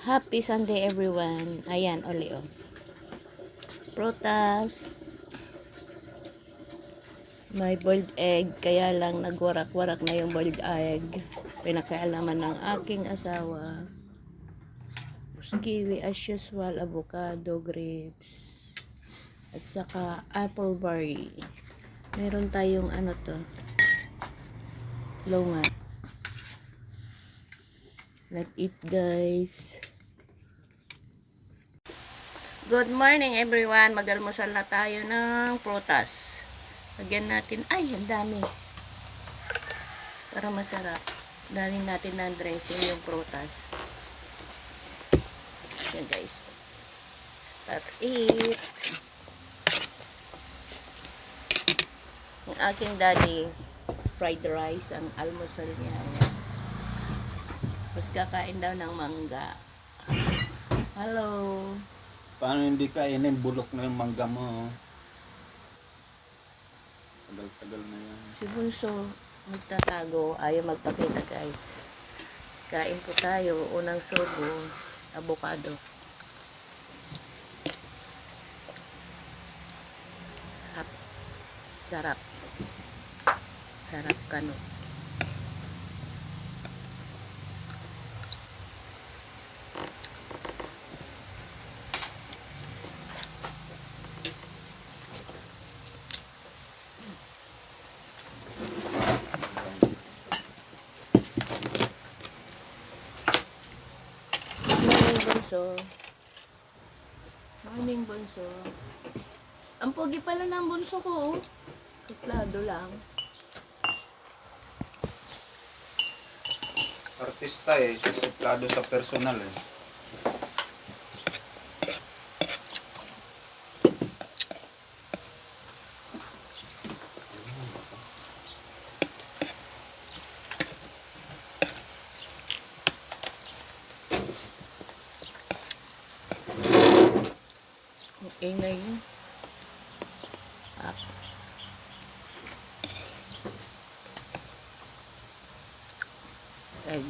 Happy Sunday everyone. Ayan, uli oh. Prutas. May boiled egg. Kaya lang nagwarak-warak na yung boiled egg. Pinakaalaman ng aking asawa. Kiwi as usual. Avocado, grapes. At saka apple berry. Meron tayong ano to. Longan. Let's eat guys. Good morning everyone. Mag-almusal na tayo ng prutas. Lagyan natin, ay ang dami. Para masarap. Dalhin natin ng dressing yung prutas. Yan guys. That's it. Yung aking daddy, fried rice ang almusal niya. Tapos kakain daw ng mangga. Hello. Paano hindi kainin? Bulok na yung mangga mo. Tagal-tagal na yan. Si Bunso, magtatago. Ayaw magpakita guys. Kain po tayo. Unang subo, avocado. Sarap. Sarap kano. Morning, Bunso. Morning, Bunso. Ang pogi pala ng bunso ko. Suplado lang. Artista eh. Suplado sa personal eh. Okay na yun. Egg.